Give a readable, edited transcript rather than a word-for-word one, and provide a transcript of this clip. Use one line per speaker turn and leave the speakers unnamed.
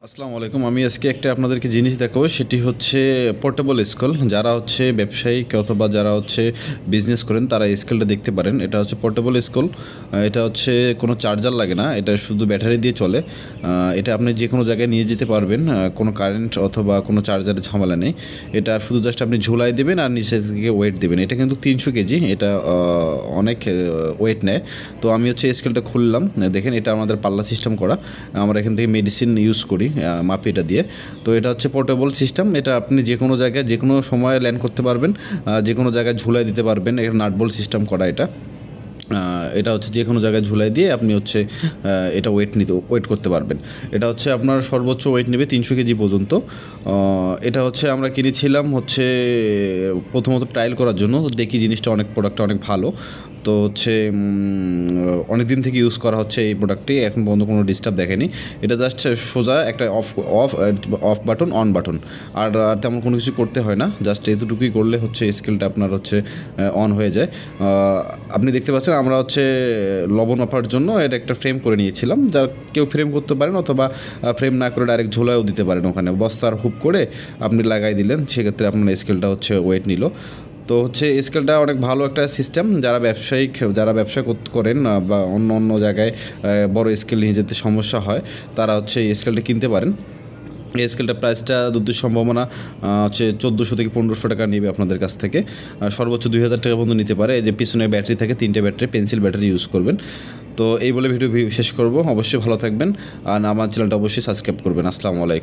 আসসালামু আলাইকুম। আমি আজকে একটা আপনাদেরকে জিনিস দেখাবো, সেটি হচ্ছে পোর্টেবল স্কেল। যারা হচ্ছে ব্যবসায়িক অথবা যারা হচ্ছে বিজনেস করেন তারা এই স্কেলটা দেখতে পারেন। এটা হচ্ছে পোর্টেবল স্কেল। এটা হচ্ছে কোনো চার্জার লাগে না, এটা শুধু ব্যাটারি দিয়ে চলে। এটা আপনি যে কোনো জায়গায় নিয়ে যেতে পারবেন, কোনো কারেন্ট অথবা কোনো চার্জারের ঝামেলা নেই। এটা শুধু জাস্ট আপনি ঝুলাই দেবেন আর নিচে থেকে ওয়েট দেবেন। এটা কিন্তু 300 কেজি, এটা অনেক ওয়েট নেয়। তো আমি হচ্ছে স্কেলটা খুললাম, দেখেন এটা আমাদের পাল্লা সিস্টেম করা। আমরা এখান থেকে মেডিসিন ইউজ করি মাপি এটা দিয়ে। তো এটা হচ্ছে পোর্টেবল সিস্টেম। এটা আপনি যে কোনো জায়গায় যে কোনো সময় ল্যান্ড করতে পারবেন, যে কোনো জায়গায় ঝুলাই দিতে পারবেন। এটা নাট বোল্ট সিস্টেম করা। এটা হচ্ছে যে কোনো জায়গায় ঝুলাই দিয়ে আপনি হচ্ছে এটা ওয়েট করতে পারবেন। এটা হচ্ছে আপনার সর্বোচ্চ ওয়েট নেবে 300 কেজি পর্যন্ত। এটা হচ্ছে আমরা কিনেছিলাম হচ্ছে প্রথমত ট্রায়াল করার জন্য, দেখি জিনিসটা প্রোডাক্টটা অনেক ভালো। তো হচ্ছে অনেক দিন থেকে ইউজ করা হচ্ছে এই প্রোডাক্টটি, এখন পর্যন্ত কোনো ডিস্টার্ব দেখেনি। এটা জাস্ট সোজা একটা অফ বাটন, অন বাটন, আর তেমন কোনো কিছু করতে হয় না। জাস্ট এতটুকুই করলে হচ্ছে স্কেলটা আপনার হচ্ছে অন হয়ে যায়। আপনি দেখতে পাচ্ছেন আমরা হচ্ছে লবণ মাপার জন্য এটা একটা ফ্রেম করে নিয়েছিলাম। যার কেউ ফ্রেম করতে পারেন অথবা ফ্রেম না করে ডাইরেক্ট ঝোলাও দিতে পারেন। ওখানে বস্তার হুপ করে আপনি লাগাই দিলেন, সেক্ষেত্রে আপনার স্কেলটা হচ্ছে ওয়েট নিল। তো হচ্ছে স্কেলটা অনেক ভালো একটা সিস্টেম। যারা ব্যবসা করেন বা অন্য অন্য জায়গায় বড় স্কেল নিয়ে যেতে সমস্যা হয়, তারা হচ্ছে এই স্কেলটা কিনতে পারেন। এই স্কেলটার প্রাইসটা যতদূর সম্ভাবনা হচ্ছে 1400 থেকে 1500 টাকা নেবে আপনাদের কাছ থেকে। সর্বোচ্চ 2000 টাকা পর্যন্ত নিতে পারে। এই যে পিছনে ব্যাটারি থাকে, 3টে ব্যাটারি, পেন্সিল ব্যাটারি ইউজ করবেন। তো এই বলে ভিডিও শেষ করব। অবশ্যই ভালো থাকবেন আর আমার চ্যানেলটা অবশ্যই সাবস্ক্রাইব করবেন। আসসালামু আলাইকুম।